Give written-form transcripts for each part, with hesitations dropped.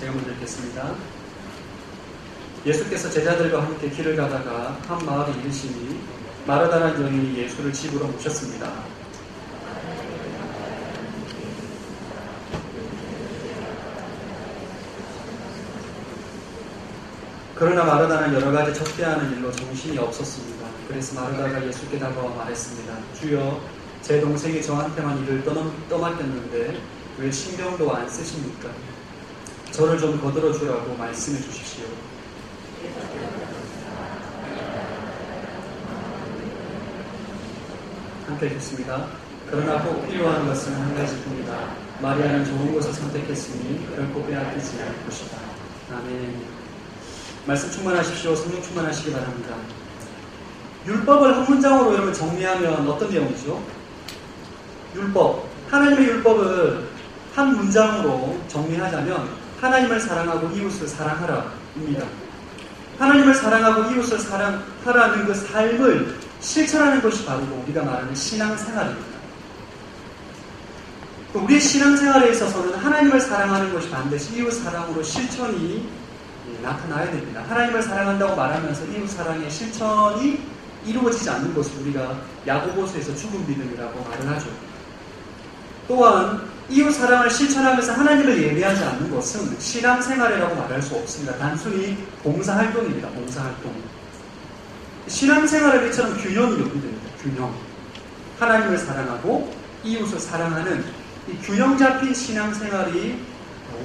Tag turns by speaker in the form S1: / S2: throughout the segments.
S1: 제가 먼저 읽겠습니다. 예수께서 제자들과 함께 길을 가다가 한 마을에 이르시니 마르다라는 여인이 예수를 집으로 모셨습니다. 그러나 마르다는 여러 가지 접대하는 일로 정신이 없었습니다. 그래서 마르다가 예수께 다가와 말했습니다. 주여, 제 동생이 저한테만 일을 떠맡겼는데 왜 신경도 안 쓰십니까? 저를 좀 거들어 주라고 말씀해 주십시오. 함께 읽겠습니다. 그러나 꼭 필요한 것은 한 가지뿐이다. 마리아는 좋은 것을 선택했으니 결코 빼앗기지 않을 것이다. 아멘. 말씀 충만하십시오. 성령 충만하시기 바랍니다. 율법을 한 문장으로 여러분 정리하면 어떤 내용이죠? 율법. 하나님의 율법을 한 문장으로 정리하자면 하나님을 사랑하고 이웃을 사랑하라입니다. 하나님을 사랑하고 이웃을 사랑하라는 그 삶을 실천하는 것이 바로 우리가 말하는 신앙생활입니다. 우리의 신앙생활에 있어서는 하나님을 사랑하는 것이 반드시 이웃 사랑으로 실천이 나타나야 됩니다. 하나님을 사랑한다고 말하면서 이웃 사랑의 실천이 이루어지지 않는 것을 우리가 야고보서에서 죽은 믿음이라고 말을 하죠. 또한 이웃 사랑을 실천하면서 하나님을 예배하지 않는 것은 신앙생활이라고 말할 수 없습니다. 단순히 봉사활동입니다. 봉사활동. 신앙생활은 이처럼 균형이 요구됩니다. 균형. 하나님을 사랑하고 이웃을 사랑하는 이 균형 잡힌 신앙생활이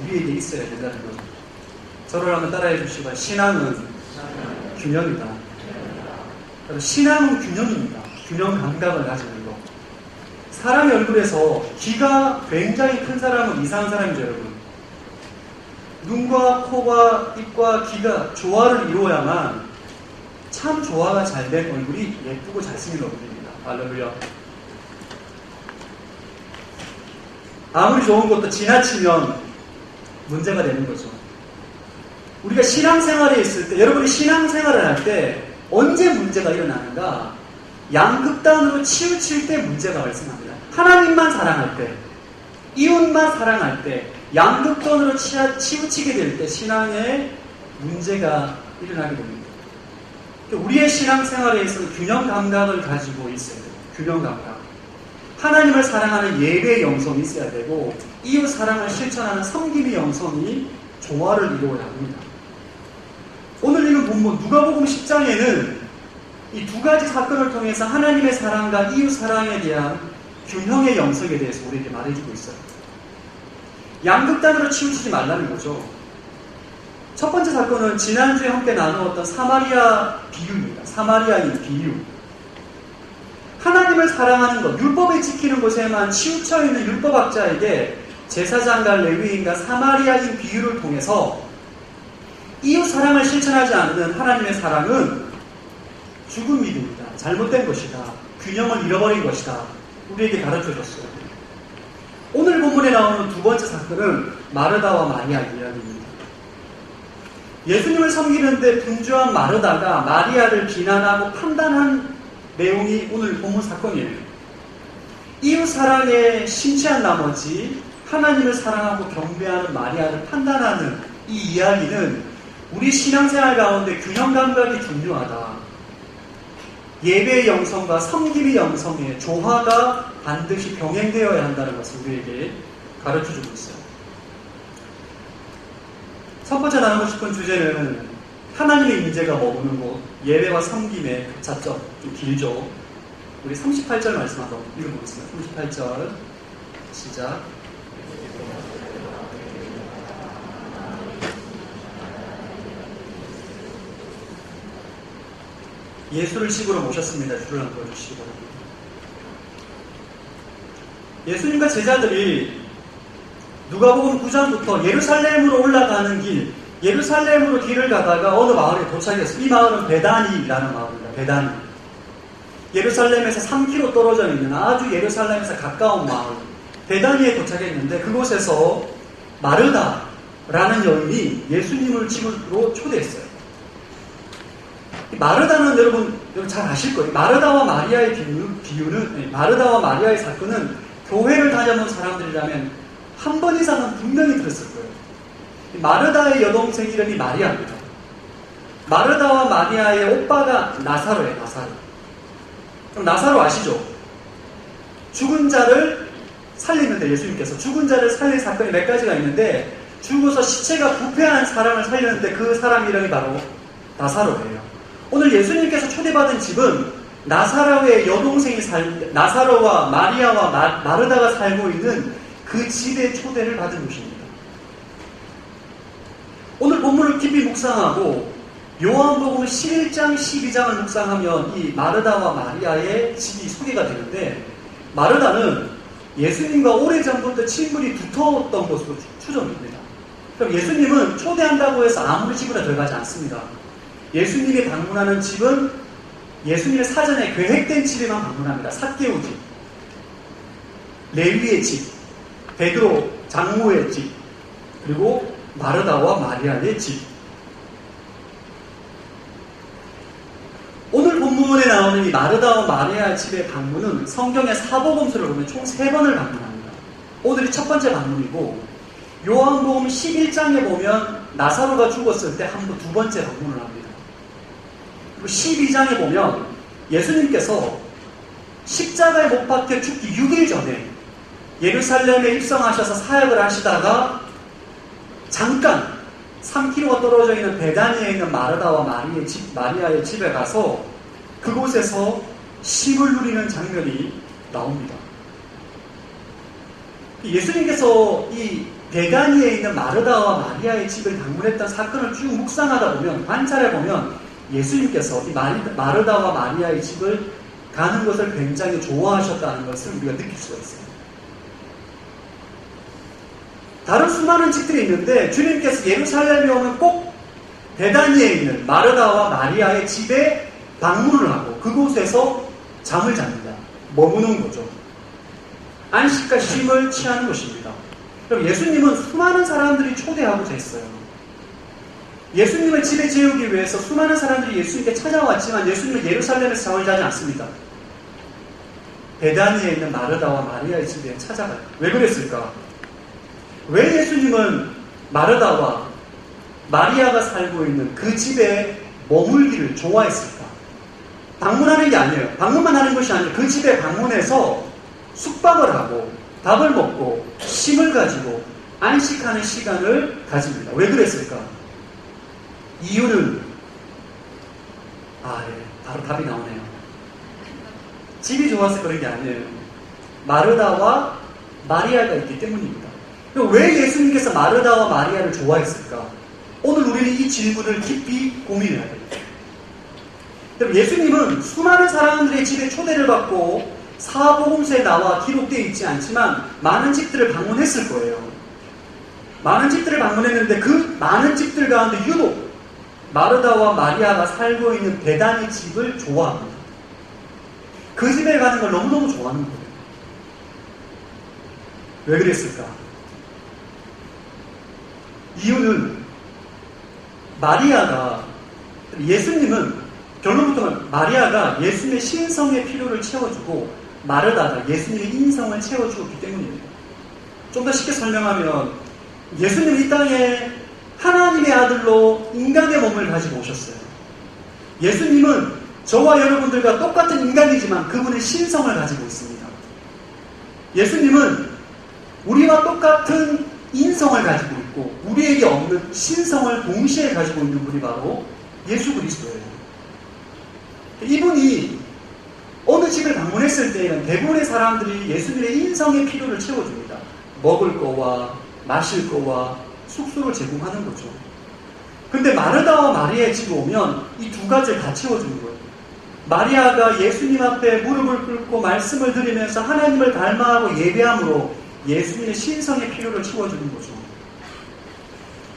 S1: 우리에게 있어야 된다는 거죠. 저를 한번 따라해 주시고, 신앙은 균형이다. 신앙은 균형입니다. 균형 감각을 가지는 것. 사람의 얼굴에서 귀가 굉장히 큰 사람은 이상한 사람이죠, 여러분. 눈과 코와 입과 귀가 조화를 이루어야만 참 조화가 잘 된 얼굴이 예쁘고 잘생긴 얼굴입니다. 할렐루야. 아무리 좋은 것도 지나치면 문제가 되는 거죠. 우리가 신앙생활에 있을 때, 여러분이 신앙생활을 할 때 언제 문제가 일어나는가? 양극단으로 치우칠 때 문제가 발생합니다. 하나님만 사랑할 때, 이웃만 사랑할 때, 양극단으로 치우치게 될 때 신앙에 문제가 일어나게 됩니다. 우리의 신앙생활에 있어서 균형 감각을 가지고 있어야 돼요. 균형 감각. 하나님을 사랑하는 예배의 영성이 있어야 되고 이웃 사랑을 실천하는 섬김의 영성이 조화를 이루어야 합니다. 오늘 읽은 본문 누가복음 10장에는 이 두 가지 사건을 통해서 하나님의 사랑과 이웃 사랑에 대한 균형의 영성에 대해서 우리에게 말해주고 있어요. 양극단으로 치우치지 말라는 거죠. 첫 번째 사건은 지난주에 함께 나누었던 사마리아 비유입니다. 사마리아인 비유. 하나님을 사랑하는 것, 율법을 지키는 곳에만 치우쳐 있는 율법학자에게 제사장과 레위인과 사마리아인 비유를 통해서 이웃 사랑을 실천하지 않는 하나님의 사랑은 죽은 믿음이다. 잘못된 것이다. 균형을 잃어버린 것이다. 우리에게 가르쳐줬어요. 오늘 본문에 나오는 두 번째 사건은 마르다와 마리아 이야기입니다. 예수님을 섬기는데 분주한 마르다가 마리아를 비난하고 판단한 내용이 오늘 본문 사건이에요. 이웃 사랑에 심취한 나머지 하나님을 사랑하고 경배하는 마리아를 판단하는 이 이야기는 우리 신앙생활 가운데 균형 감각이 중요하다. 예배의 영성과 섬김의 영성의 조화가 반드시 병행되어야 한다는 것을 우리에게 가르쳐주고 있어요. 첫 번째 나누고 싶은 주제는 하나님의 임재가 머무는 곳, 예배와 섬김의 차점, 좀 길죠. 우리 38절 말씀 한번 읽어보겠습니다. 38절 시작. 예수를 집으로 모셨습니다. 줄을 한번 보여주시기 바랍니다. 예수님과 제자들이 누가복음 9장부터 예루살렘으로 올라가는 길, 예루살렘으로 길을 가다가 어느 마을에 도착했어요. 이 마을은 베다니라는 마을입니다. 베다니. 예루살렘에서 3km 떨어져 있는 아주 예루살렘에서 가까운 마을 베다니에 도착했는데 그곳에서 마르다라는 여인이 예수님을 집으로 초대했어요. 마르다는 여러분 잘 아실 거예요. 마르다와 마리아의 비유는 마르다와 마리아의 사건은 교회를 다녀본 사람들이라면 한 번 이상은 분명히 들었을 거예요. 마르다의 여동생 이름이 마리아입니다. 마르다와 마리아의 오빠가 나사로예요. 나사로. 그럼 나사로 아시죠? 죽은 자를 살리는데, 예수님께서 죽은 자를 살린 사건이 몇 가지가 있는데, 죽어서 시체가 부패한 사람을 살렸는데 그 사람 이름이 바로 나사로예요. 오늘 예수님께서 초대받은 집은 나사로의 여동생이 나사로와 마리아와 마르다가 살고 있는 그 집의 초대를 받은 곳입니다. 오늘 본문을 깊이 묵상하고 요한복음 11장, 12장을 묵상하면 이 마르다와 마리아의 집이 소개가 되는데, 마르다는 예수님과 오래전부터 친분이 두터웠던 것으로 추정됩니다. 그럼 예수님은 초대한다고 해서 아무리 집으로 들어가지 않습니다. 예수님이 방문하는 집은 예수님의 사전에 계획된 집에만 방문합니다. 삭개오 집, 레위의 집, 베드로 장모의 집, 그리고 마르다와 마리아의 집. 오늘 본문에 나오는 이 마르다와 마리아의 집의 방문은 성경의 사복음서를 보면 총 3번을 방문합니다. 오늘이 첫 번째 방문이고, 요한복음 11장에 보면 나사로가 죽었을 때 두 번째 방문을 합니다. 그리고 12장에 보면 예수님께서 십자가에 못 박혀 죽기 6일 전에 예루살렘에 입성하셔서 사역을 하시다가 잠깐 3km가 떨어져 있는 베다니에 있는 마르다와 마리아의 집에 가서 그곳에서 쉼을 누리는 장면이 나옵니다. 예수님께서 이 베다니에 있는 마르다와 마리아의 집을 방문했던 사건을 쭉 묵상하다 보면, 관찰해 보면 예수님께서 이 마르다와 마리아의 집을 가는 것을 굉장히 좋아하셨다는 것을 우리가 느낄 수가 있어요. 다른 수많은 집들이 있는데 주님께서 예루살렘에 오면 꼭 베다니에 있는 마르다와 마리아의 집에 방문을 하고 그곳에서 잠을 잡니다. 머무는 거죠. 안식과 쉼을 취하는 것입니다. 그럼 예수님은 수많은 사람들이 초대하고자 했어요. 예수님을 집에 재우기 위해서 수많은 사람들이 예수님께 찾아왔지만 예수님은 예루살렘에서 잠을 자지 않습니다. 베다니에 있는 마르다와 마리아의 집에 찾아가요. 왜 그랬을까? 왜 예수님은 마르다와 마리아가 살고 있는 그 집에 머물기를 좋아했을까? 방문하는 게 아니에요. 방문만 하는 것이 아니에요. 그 집에 방문해서 숙박을 하고 밥을 먹고 쉼을 가지고 안식하는 시간을 가집니다. 왜 그랬을까? 이유는 바로 답이 나오네요. 집이 좋아서 그런 게 아니에요. 마르다와 마리아가 있기 때문입니다. 왜 예수님께서 마르다와 마리아를 좋아했을까? 오늘 우리는 이 질문을 깊이 고민해야 됩니다. 예수님은 수많은 사람들의 집에 초대를 받고 사복음서에 나와 기록되어 있지 않지만 많은 집들을 방문했을 거예요. 많은 집들을 방문했는데 그 많은 집들 가운데 유독 마르다와 마리아가 살고 있는 베다니 집을 좋아합니다. 그 집에 가는 걸 너무너무 좋아하는 거예요. 왜 그랬을까? 이유는 예수님은 결론부터 마리아가 예수님의 신성의 필요를 채워주고 마르다가 예수님의 인성을 채워주었기 때문입니다. 좀 더 쉽게 설명하면 예수님은 이 땅에 하나님의 아들로 인간의 몸을 가지고 오셨어요. 예수님은 저와 여러분들과 똑같은 인간이지만 그분은 신성을 가지고 있습니다. 예수님은 우리와 똑같은 인성을 가지고 있고 우리에게 없는 신성을 동시에 가지고 있는 분이 바로 예수 그리스도예요. 이분이 어느 집을 방문했을 때에는 대부분의 사람들이 예수님의 인성의 필요를 채워줍니다. 먹을 거와 마실 거와 숙소를 제공하는 거죠. 근데 마르다와 마리아의 집에 오면 이 두 가지를 다 채워주는 거예요. 마리아가 예수님 앞에 무릎을 꿇고 말씀을 드리면서 하나님을 닮아하고 예배함으로 예수님의 신성의 필요를 채워주는 거죠.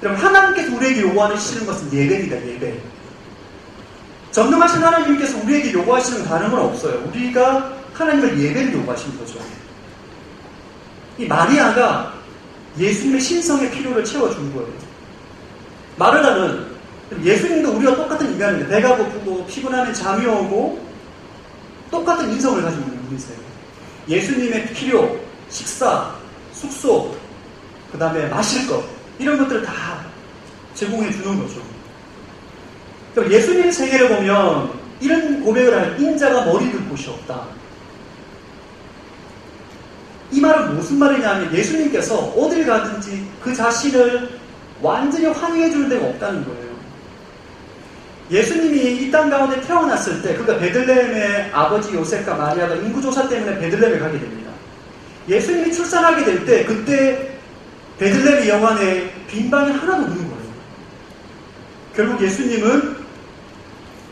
S1: 그럼 하나님께서 우리에게 요구하시는 것은 예배입니다. 예배. 전능하신 하나님께서 우리에게 요구하시는 다른 건 없어요. 우리가 하나님을 예배를 요구하시는 거죠. 이 마리아가 예수님의 신성의 필요를 채워주는 거예요. 마르다는 예수님도 우리와 똑같은 인간인데 배가 고프고 피곤하면 잠이 오고 똑같은 인성을 가지고 있는 분이세요. 예수님의 필요, 식사, 숙소, 그 다음에 마실 것 이런 것들을 다 제공해 주는 거죠. 그럼 예수님 생애를 보면 이런 고백을 할 인자가 머리 둘 곳이 없다. 이 말은 무슨 말이냐면 예수님께서 어딜 가든지 그 자신을 완전히 환영해 주는 데가 없다는 거예요. 예수님이 이 땅 가운데 태어났을 때 그가 베들레헴의 아버지 요셉과 마리아가 인구조사 때문에 베들레헴에 가게 됩니다. 예수님이 출산하게 될 때 그때 베들레헴 영안에 빈방이 하나도 없는 거예요. 결국 예수님은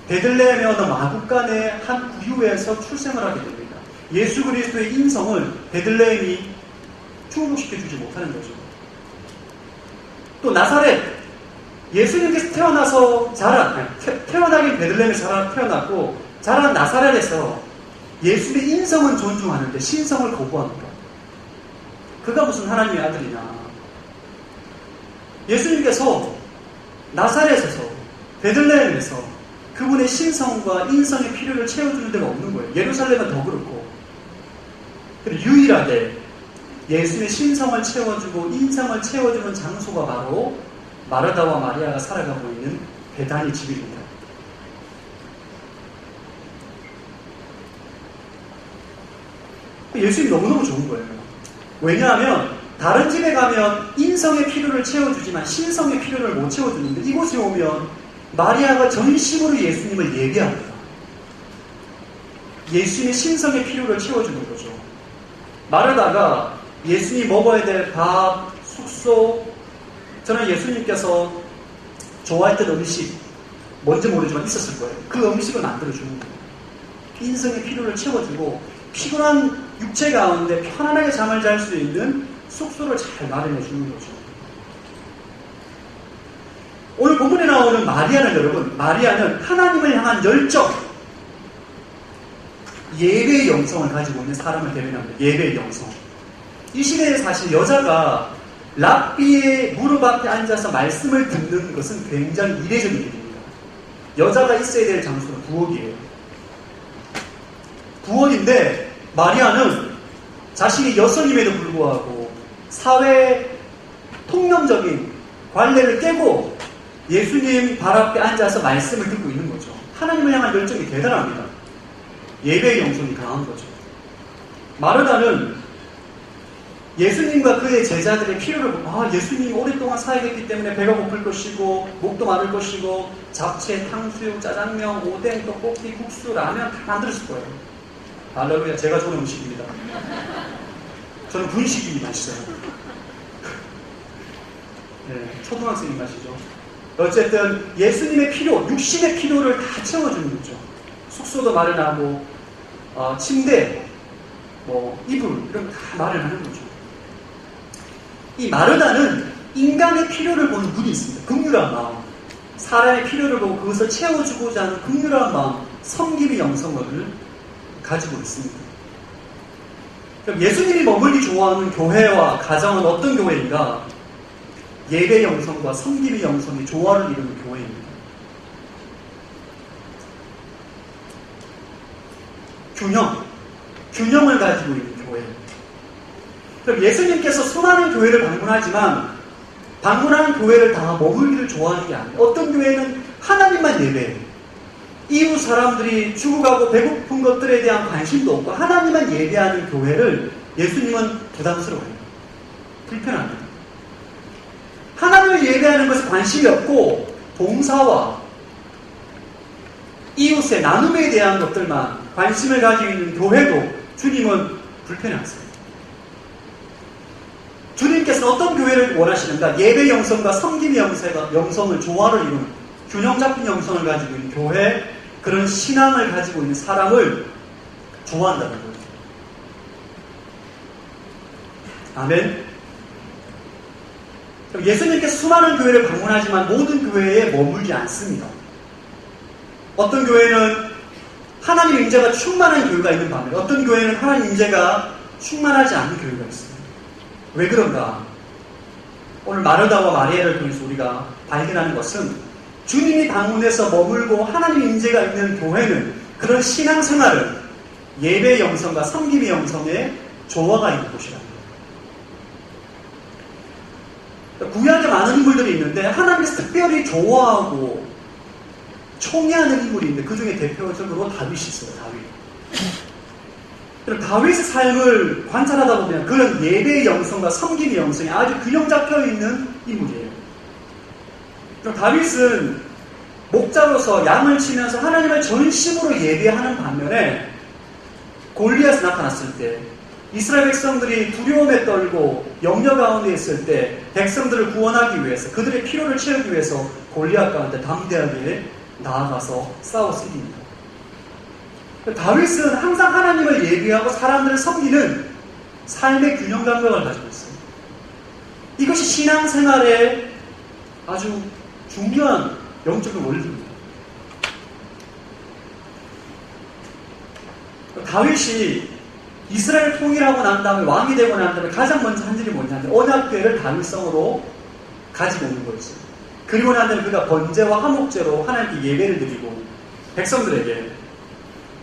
S1: 베들레헴의 어느 마구간의 한 구유에서 출생을 하게 됩니다. 예수 그리스도의 인성을 베들레헴이 충족시켜주지 못하는 거죠. 또 나사렛, 예수님께서 태어나긴 베들레헴에 태어났고 자란 나사렛에서 예수의 인성은 존중하는데 신성을 거부합니다. 그가 무슨 하나님의 아들이냐. 예수님께서 나사렛에서 베들레헴에서 그분의 신성과 인성의 필요를 채워주는 데가 없는 거예요. 예루살렘은 더 그렇고. 그리고 유일하게 예수의 신성을 채워주고 인성을 채워주는 장소가 바로 마르다와 마리아가 살아가고 있는 베다니 집입니다. 예수님이 너무너무 좋은 거예요. 왜냐하면 다른 집에 가면 인성의 필요를 채워주지만 신성의 필요를 못 채워주는데 이곳에 오면 마리아가 전심으로 예수님을 예배합니다. 예수님의 신성의 필요를 채워주는 거죠. 마르다가 예수님이 먹어야 될 밥, 숙소, 저는 예수님께서 좋아했던 음식 뭔지 모르지만 있었을 거예요. 그 음식을 만들어주는 거예요. 인성의 필요를 채워주고 피곤한 육체 가운데 편안하게 잠을 잘 수 있는 숙소를 잘 마련해 주는 거죠. 오늘 본문에 나오는 마리아는 여러분, 마리아는 하나님을 향한 열정, 예배의 영성을 가지고 있는 사람을 대변합니다. 예배의 영성. 이 시대에 사실 여자가 랍비의 무릎 앞에 앉아서 말씀을 듣는 것은 굉장히 이례적인 일입니다. 여자가 있어야 될 장소는 부엌이에요. 부엌인데 마리아는 자신이 여성임에도 불구하고 사회 통념적인 관례를 깨고 예수님 발 앞에 앉아서 말씀을 듣고 있는 거죠. 하나님을 향한 열정이 대단합니다. 예배의 영성이 강한 거죠. 마르다는 예수님과 그의 제자들의 필요를 보고 예수님이 오랫동안 사역했기 때문에 배가 고플 것이고 목도 마를 것이고 잡채, 탕수육, 짜장면, 오뎅, 떡볶이, 국수, 라면 다 만들었을 거예요. 할렐루야, 제가 좋아하는 음식입니다. 저는 분식이 맛있어요. 네, 초등학생이 맛이죠. 어쨌든 예수님의 필요, 육신의 필요를 다 채워주는 거죠. 숙소도 마련하고 침대, 이불 이런 거 다 마련하는 거죠. 이 마르다는 인간의 필요를 보는 눈이 있습니다. 긍휼한 마음, 사람의 필요를 보고 그것을 채워주고자 하는 긍휼한 마음, 섬김의 영성을 가지고 있습니다. 그럼 예수님이 머물기 좋아하는 교회와 가정은 어떤 교회인가? 예배 영성과 섬김의 영성이 조화를 이루는 교회입니다. 균형을 가지고 있는 교회. 그럼 예수님께서 수많은 교회를 방문하지만 방문하는 교회를 다 머물기를 좋아하는 게 아니에요. 어떤 교회는 하나님만 예배해요. 이웃 사람들이 죽어가고 배고픈 것들에 대한 관심도 없고 하나님만 예배하는 교회를 예수님은 부담스러워해요. 불편합니다. 하나님을 예배하는 것에 관심이 없고 봉사와 이웃의 나눔에 대한 것들만 관심을 가지고 있는 교회도 주님은 불편해하세요. 주님께서는 어떤 교회를 원하시는가? 예배 영성과 섬김의 영성을 조화를 이루는 균형 잡힌 영성을 가지고 있는 교회, 그런 신앙을 가지고 있는 사람을 좋아한다는 거예요. 아멘. 예수님께서 수많은 교회를 방문하지만 모든 교회에 머물지 않습니다. 어떤 교회는 하나님의 임재가 충만한 교회가 있는 반면에 어떤 교회는 하나님의 임재가 충만하지 않은 교회가 있습니다. 왜 그런가? 오늘 마르다와 마리아를 통해서 우리가 발견하는 것은 주님이 방문해서 머물고 하나님의 임재가 있는 교회는 그런 신앙생활은 예배의 영성과 섬김의 영성의 조화가 있는 곳이랍니다. 구약에 많은 인물들이 있는데 하나님께서 특별히 좋아하고 총애하는 인물이 있는데 그 중에 대표적으로 다윗이 있어요. 다윗. 다윗의 삶을 관찰하다 보면 그런 예배의 영성과 섬김의 영성이 아주 균형 잡혀 있는 인물이에요. 다윗은 목자로서 양을 치면서 하나님을 전심으로 예배하는 반면에 골리앗이 나타났을 때 이스라엘 백성들이 두려움에 떨고 염려 가운데 있을 때 백성들을 구원하기 위해서 그들의 필요를 채우기 위해서 골리앗 가운데 담대하게 나아가서 싸워 이깁니다. 다윗은 항상 하나님을 예배하고 사람들을 섬기는 삶의 균형 감각을 가지고 있어요. 이것이 신앙생활의 아주 중요한 영적인 원리입니다. 다윗이 이스라엘 통일하고 난 다음에 왕이 되고 난 다음에 가장 먼저 한 일이 뭐냐면 언약궤를 다윗성으로 가지고 오는 거였어요. 그리고 난 다음에 그가 번제와 화목제로 하나님께 예배를 드리고 백성들에게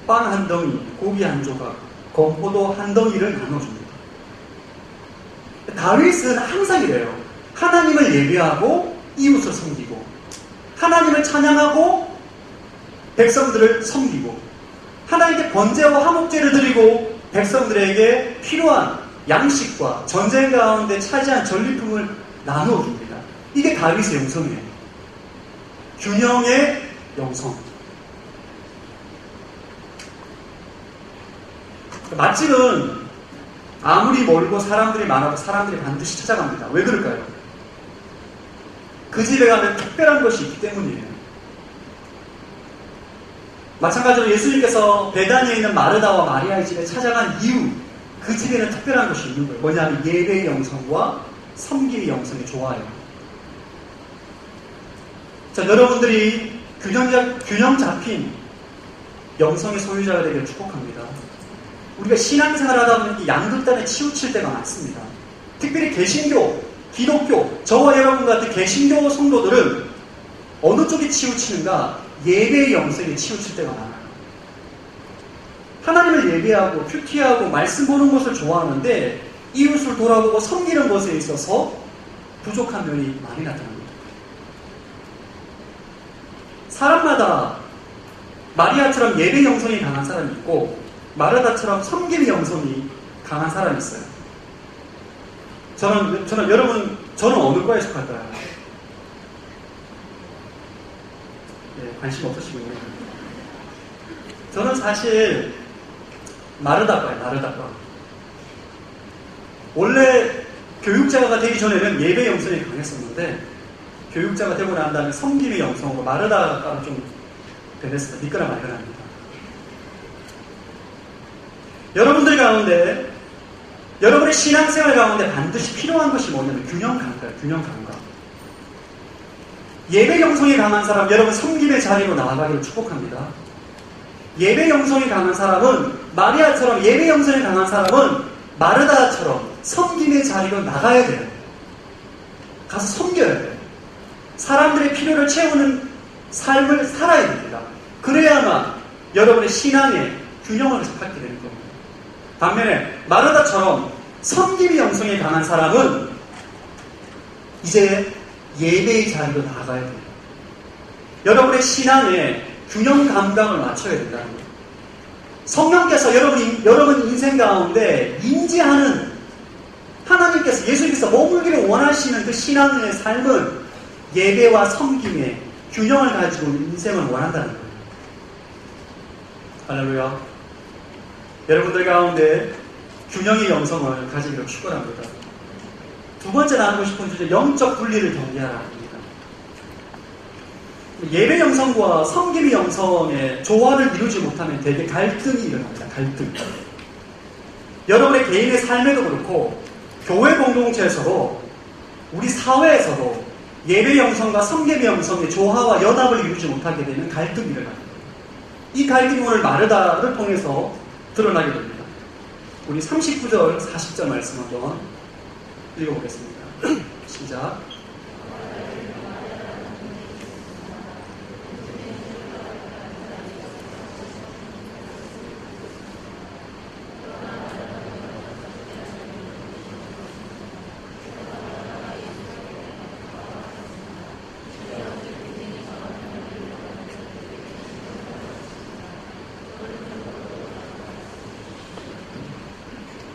S1: 빵 한 덩이, 고기 한 조각, 건포도 한 덩이를 나눠줍니다. 다윗은 항상 이래요. 하나님을 예배하고 이웃을 섬기고 하나님을 찬양하고 백성들을 섬기고 하나님께 번제와 화목제를 드리고 백성들에게 필요한 양식과 전쟁 가운데 차지한 전리품을 나누어 줍니다. 이게 다윗의 영성이에요. 균형의 영성. 맛집은 아무리 멀고 사람들이 많아도 사람들이 반드시 찾아갑니다. 왜 그럴까요? 그 집에 가면 특별한 것이 있기 때문이에요. 마찬가지로 예수님께서 베다니에 있는 마르다와 마리아의 집에 찾아간 이유, 그 집에는 특별한 것이 있는 거예요. 뭐냐면 예배의 영성과 섬기의 영성이 좋아요. 자, 여러분들이 균형 잡힌 영성의 소유자가 되기를 축복합니다. 우리가 신앙생활 하다 보면 양극단에 치우칠 때가 많습니다. 특별히 개신교, 기독교, 저와 여러분 같은 개신교 성도들은 어느 쪽에 치우치는가? 예배의 영성에 치우칠 때가 많아요. 하나님을 예배하고 큐티하고 말씀 보는 것을 좋아하는데 이웃을 돌아보고 섬기는 것에 있어서 부족한 면이 많이 나타납니다. 사람마다 마리아처럼 예배 영성이 강한 사람이 있고 마르다처럼 섬김의 영성이 강한 사람이 있어요. 저는 어느 과에 속할까요? 네, 관심 없으시군요. 저는 사실 마르다과예요. 마르다과. 원래 교육자가 되기 전에는 예배 영성이 강했었는데 교육자가 되고 난 다음에 섬김의 영성으로 마르다과로 좀 변했습니다. 미끄러 말그랍니다. 여러분들 가운데 여러분의 신앙생활 가운데 반드시 필요한 것이 뭐냐면 균형 감각, 균형 감각. 예배 영성이 강한 사람, 여러분 섬김의 자리로 나아가기를 축복합니다. 예배 영성이 강한 사람은 마리아처럼 예배 영성이 강한 사람은 마르다처럼 섬김의 자리로 나가야 돼요. 가서 섬겨야 돼요. 사람들의 필요를 채우는 삶을 살아야 됩니다. 그래야만 여러분의 신앙의 균형을 찾게 되는 겁니다. 반면에 마르다처럼 섬김의 영성이 강한 사람은 이제 예배의 자리로 나아가야 돼요. 여러분의 신앙에 균형 감각을 맞춰야 된다는 거예요. 성령께서 여러분 인생 가운데 인지하는 하나님께서 예수님께서 머물기를 원하시는 그 신앙의 삶은 예배와 섬김의 균형을 가지고 인생을 원한다는 거예요. 할렐루야. 여러분들 가운데 균형의 영성을 가지기를 축원합니다. 두 번째 나누고 싶은 주제, 영적 분리를 경계하라입니다. 예배 영성과 섬김의 영성의 조화를 이루지 못하면 대개 갈등이 일어납니다. 갈등. 여러분의 개인의 삶에도 그렇고 교회 공동체에서도 우리 사회에서도 예배 영성과 섬김의 영성의 조화와 연합을 이루지 못하게 되는 갈등이 일어납니다. 이 갈등이 오늘 마르다를 통해서 드러나게 됩니다. 우리 39절, 40절 말씀 한번 읽어보겠습니다. 시작.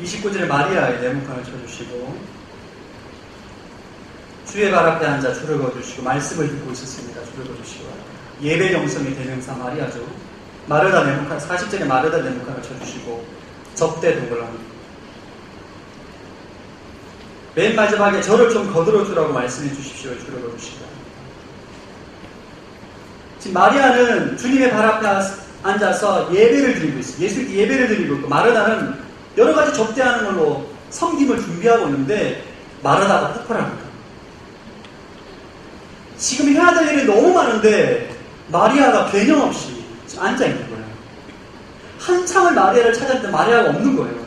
S1: 29절에 마리아의 네모칸을 쳐주시고 주의 발 앞에 앉아 줄을 거두시고 말씀을 듣고 있었습니다. 줄을 거두시고 예배 영성의 대명사 마리아죠. 마르다 네모칸 40절에 마르다 네모칸을 쳐주시고 접대 동그라미 맨 마지막에 저를 좀 거들어주라고 말씀해 주십시오. 줄을 거두시고 지금 마리아는 주님의 발 앞에 앉아서 예배를 드리고 있어요. 예수님께 예배를 드리고 있고 마르다는 여러 가지 접대하는 걸로 섬김을 준비하고 있는데 마르다가 폭발합니다. 지금 해야 될 일이 너무 많은데 마리아가 개념 없이 앉아있는 거예요. 한참을 마리아를 찾았는데 마리아가 없는 거예요.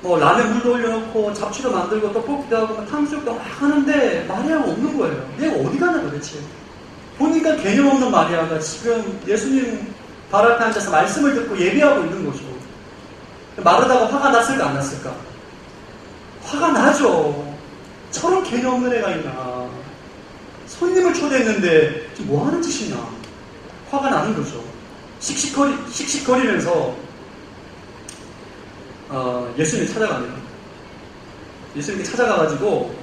S1: 뭐 라면 물도 올려놓고 잡채도 만들고 떡볶이도 하고 탕수육도 막 하는데 마리아가 없는 거예요. 내가 어디 가나 도대체. 보니까 개념 없는 마리아가 지금 예수님 발 앞에 앉아서 말씀을 듣고 예배하고 있는 거죠. 마르다가 화가 났을까 안 났을까? 화가 나죠. 저런 개념 없는 애가 있나. 손님을 초대했는데 지금 뭐 하는 짓이냐. 화가 나는 거죠. 씩씩거리면서 예수님 찾아갑니다. 예수님께 찾아가가지고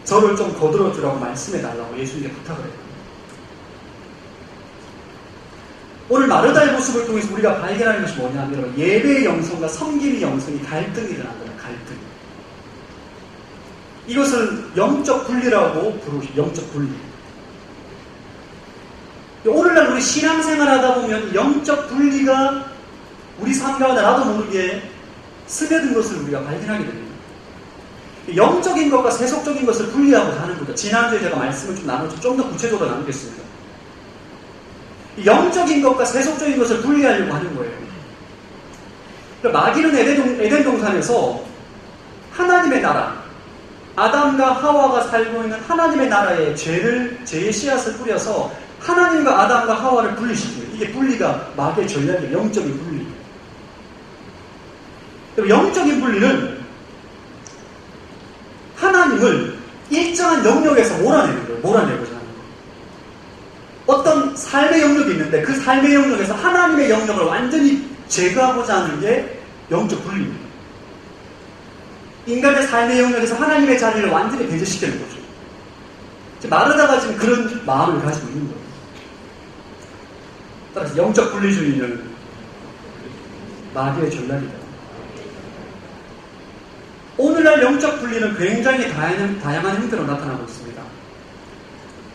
S1: 저를 좀 거들어주라고 말씀해달라고 예수님께 부탁을 해요. 오늘 마르다의 모습을 통해서 우리가 발견하는 것이 뭐냐면 예배의 영성과 섬김의 영성이 갈등이 일어난 거예요. 갈등. 이것을 영적 분리라고 부르죠. 영적 분리. 오늘날 우리 신앙생활 하다 보면 영적 분리가 우리 삶 가운데 나도 모르게 스며든 것을 우리가 발견하게 됩니다. 영적인 것과 세속적인 것을 분리하고 사는 거죠. 지난주에 제가 말씀을 좀 나눴죠. 좀 더 구체적으로 나누겠습니다. 영적인 것과 세속적인 것을 분리하려고 하는 거예요. 마귀는 에덴 동산에서 하나님의 나라, 아담과 하와가 살고 있는 하나님의 나라에 죄의 씨앗을 뿌려서 하나님과 아담과 하와를 분리시킵니다. 이게 분리가 마귀의 전략이에요. 영적인 분리. 영적인 분리는 하나님을 일정한 영역에서 몰아내는 거예요. 몰아내고자 하는 거예요. 어떤 삶의 영역이 있는데 그 삶의 영역에서 하나님의 영역을 완전히 제거하고자 하는 게 영적 분리입니다. 인간의 삶의 영역에서 하나님의 자리를 완전히 배제시키는 거죠. 마르다가 지금 그런 마음을 가지고 있는 거예요. 따라서 영적 분리주의는 마귀의 전략이다. 오늘날 영적 분리는 굉장히 다양한 형태로 나타나고 있습니다.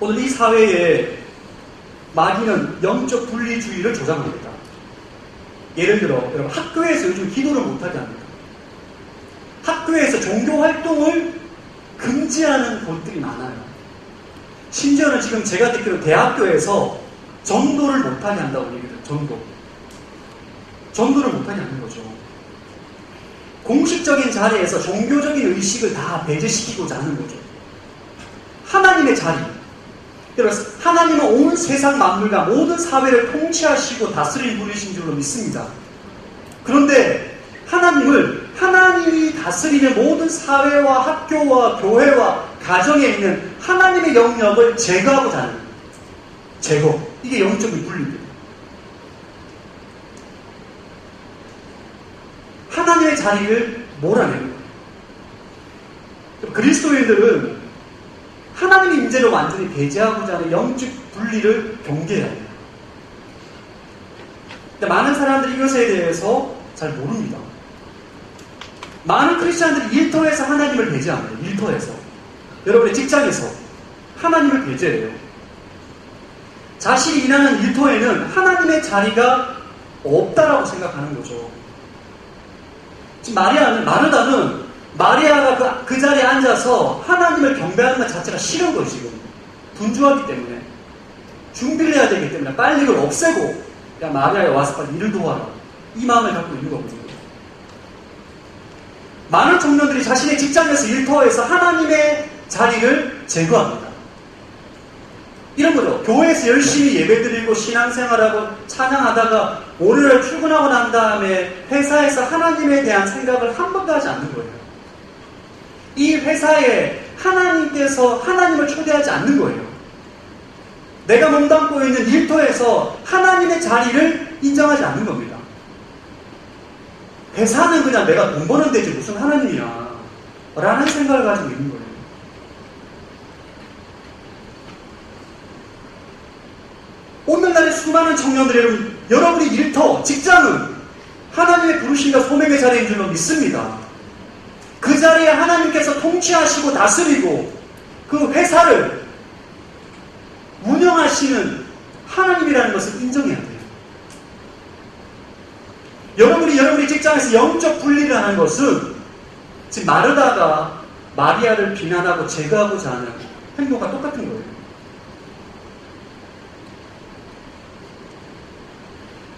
S1: 오늘 이 사회에 마귀는 영적 분리주의를 조장합니다. 예를 들어 여러분 학교에서 요즘 기도를 못하게 합니다. 학교에서 종교 활동을 금지하는 곳들이 많아요. 심지어는 지금 제가 듣기로 대학교에서 전도를 못하게 한다고 얘기해요. 전도를 못하게 하는 거죠. 공식적인 자리에서 종교적인 의식을 다 배제시키고자 하는 거죠. 하나님의 자리. 그래서 하나님은 온 세상 만물과 모든 사회를 통치하시고 다스리는 분이신 줄로 믿습니다. 그런데 하나님이 다스리는 모든 사회와 학교와 교회와 가정에 있는 하나님의 영역을 제거하고자 하는 거예요. 제거. 이게 영적인 분리입니다. 하나님의 자리를 몰아내는 거예요. 그리스도인들은 하나님의 임재를 완전히 배제하고자 하는 영적 분리를 경계해야 해요. 근데 많은 사람들이 이것에 대해서 잘 모릅니다. 많은 크리스찬들이 일터에서 하나님을 배제합니다. 일터에서. 여러분의 직장에서 하나님을 배제해요. 자신이 일하는 일터에는 하나님의 자리가 없다라고 생각하는 거죠. 지금 마르다는 마리아가 그 자리에 앉아서 하나님을 경배하는 것 자체가 싫은 거예요, 지금. 분주하기 때문에. 준비를 해야 되기 때문에 빨리 이걸 없애고, 야, 마리아야 와서 빨리 일을 도와라. 이 마음을 갖고 있는 거거든요. 많은 청년들이 자신의 직장에서 일터에서 하나님의 자리를 제거합니다. 이런 거죠. 교회에서 열심히 예배드리고 신앙생활하고 찬양하다가 월요일 출근하고 난 다음에 회사에서 하나님에 대한 생각을 한 번도 하지 않는 거예요. 이 회사에 하나님께서 하나님을 초대하지 않는 거예요. 내가 몸담고 있는 일터에서 하나님의 자리를 인정하지 않는 겁니다. 회사는 그냥 내가 돈 버는 데지 무슨 하나님이야 라는 생각을 가지고 있는 거예요. 오늘날의 수많은 청년들, 여러분이 일터, 직장은 하나님의 부르심과 소명의 자리인 줄로 믿습니다. 그 자리에 하나님께서 통치하시고 다스리고 그 회사를 운영하시는 하나님이라는 것을 인정해야 돼요. 여러분이 직장에서 영적 분리를 하는 것은 지금 마르다가 마리아를 비난하고 제거하고자 하는 행동과 똑같은 거예요.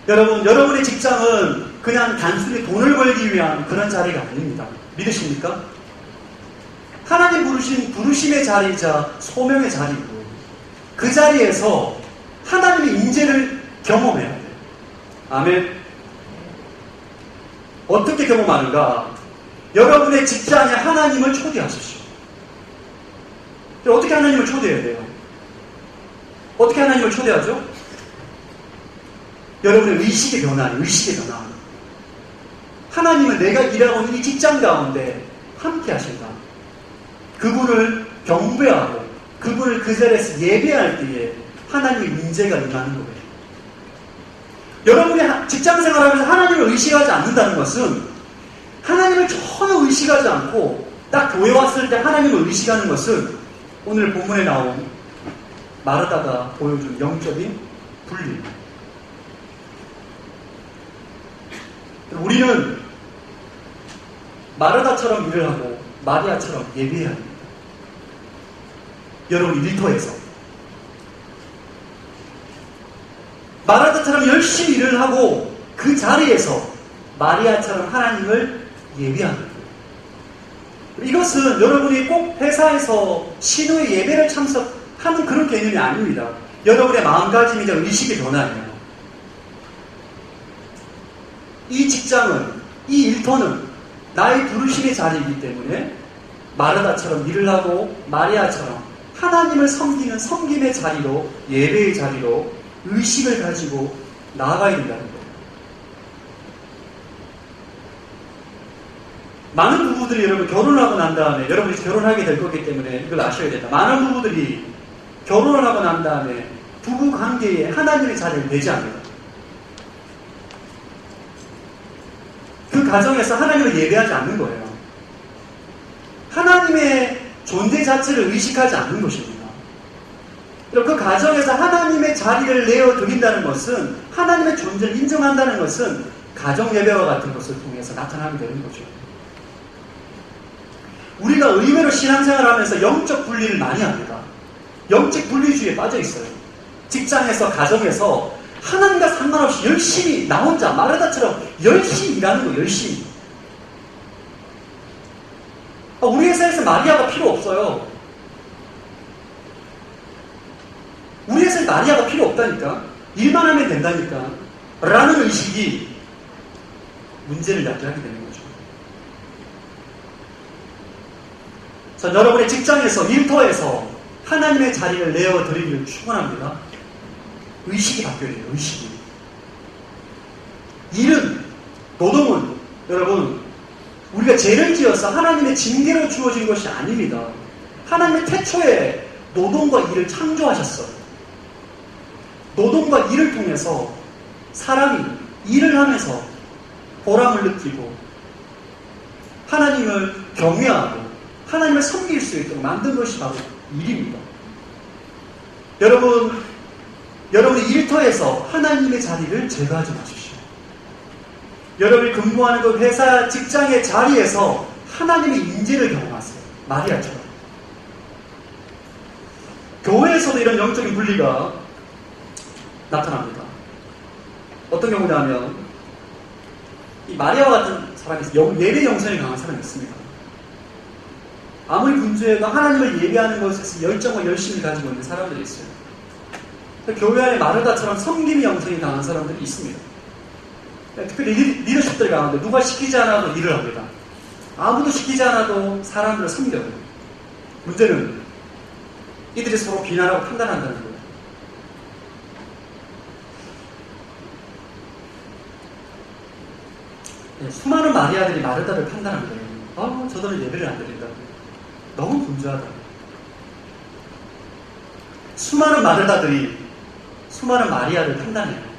S1: 여러분의 직장은 그냥 단순히 돈을 벌기 위한 그런 자리가 아닙니다. 믿으십니까? 하나님 부르심의 자리이자 소명의 자리고 그 자리에서 하나님의 임재를 경험해야 돼요. 아멘. 어떻게 경험하는가? 여러분의 직장에 하나님을 초대하십시오. 어떻게 하나님을 초대해야 돼요? 어떻게 하나님을 초대하죠? 여러분의 의식의 변화. 하나님은 내가 일하고 있는 이 직장 가운데 함께 하신다. 그분을 경배하고 그분을 그 자리에서 예배할 때에 하나님의 임재가 임하는 거예요. 여러분이 직장 생활하면서 하나님을 의식하지 않는다는 것은 하나님을 전혀 의식하지 않고 딱 교회 왔을 때 하나님을 의식하는 것은 오늘 본문에 나온 마르다가 보여준 영적인 분리입니다. 우리는 마르다처럼 일을 하고 마리아처럼 예배해야 합니다. 여러분 일터에서 마르다처럼 열심히 일을 하고 그 자리에서 마리아처럼 하나님을 예배하는 거예요. 이것은 여러분이 꼭 회사에서 신우의 예배를 참석하는 그런 개념이 아닙니다. 여러분의 마음가짐이자 의식의 변화예요. 이 직장은, 이 일터는 나의 부르심의 자리이기 때문에 마르다처럼 일을 하고 마리아처럼 하나님을 섬기는 섬김의 자리로, 예배의 자리로 의식을 가지고 나아가야 된다는 거예요. 많은 부부들이 여러분 결혼하고 난 다음에, 여러분이 결혼하게 될 거기 때문에 이걸 아셔야 된다. 많은 부부들이 결혼을 하고 난 다음에 부부 관계에 하나님의 자리를 내지 않아요. 그 가정에서 하나님을 예배하지 않는 거예요. 하나님의 존재 자체를 의식하지 않는 것입니다. 그 가정에서 하나님의 자리를 내어드린다는 것은, 하나님의 존재를 인정한다는 것은 가정 예배와 같은 것을 통해서 나타나게 되는 거죠. 우리가 의외로 신앙생활을 하면서 영적 분리를 많이 합니다. 영적 분리주의에 빠져 있어요. 직장에서, 가정에서 하나님과 상관없이 열심히 나 혼자 마르다처럼 열심히 일하는 거, 열심히. 우리 회사에서 마리아가 필요 없어요. 우리 회사에 마리아가 필요 없다니까. 일만 하면 된다니까. 라는 의식이 문제를 야기하게 되는 거죠. 자, 여러분의 직장에서, 일터에서 하나님의 자리를 내어드리기를 축원합니다. 의식이 바뀌어야 돼요. 의식이. 일은, 노동은 여러분 우리가 죄를 지어서 하나님의 징계로 주어진 것이 아닙니다. 하나님의 태초에 노동과 일을 창조하셨어요. 노동과 일을 통해서 사람이 일을 하면서 보람을 느끼고 하나님을 경외하고 하나님을 섬길 수 있도록 만든 것이 바로 일입니다. 여러분이 일터에서 하나님의 자리를 제거하지 마십시오. 여러분이 근무하는 그 회사, 직장의 자리에서 하나님의 임재를 경험하세요. 마리아처럼. 교회에서도 이런 영적인 분리가 나타납니다. 어떤 경우냐면 이 마리아와 같은 사람이 있어요. 예배 영성이 강한 사람이 있습니다. 아무리 분주해도 하나님을 예배하는 것에서 열정과 열심을 가지고 있는 사람들이 있어요. 교회 안에 마르다처럼 섬김의 영성이 강한 사람들이 있습니다. 특별히 리더십들 가운데 누가 시키지 않아도 일을 합니다. 아무도 시키지 않아도 사람들을 섬겨요. 문제는 이들이 서로 비난하고 판단한다는 거예요. 수많은 마리아들이 마르다를 판단한 거예요. 저들은 예배를 안 드린다고. 너무 분주하다. 수많은 마르다들이 수많은 마리아를 판단해요.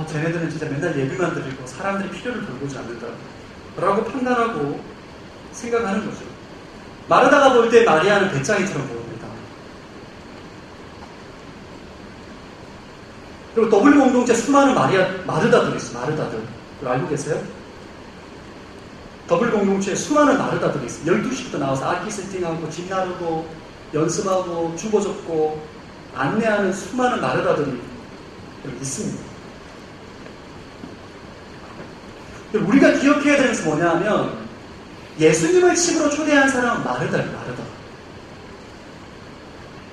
S1: 쟤네들은 진짜 맨날 예배만 드리고 사람들이 필요를 돌보지 않는다 라고 판단하고 생각하는 거죠. 마르다가 볼 때 마리아는 배짱이처럼 보입니다. 그리고 더블 공동체 수많은 마르다들이 있어요. 마르다들. 그걸 알고 계세요? 더블 공동체에 수많은 마르다들이 있어요. 12시부터 나와서 악기 세팅하고 집 나르고 연습하고 주보 적고 안내하는 수많은 마르다들이 있습니다. 우리가 기억해야 되는 것은 뭐냐면 예수님을 집으로 초대한 사람은 마르다예요.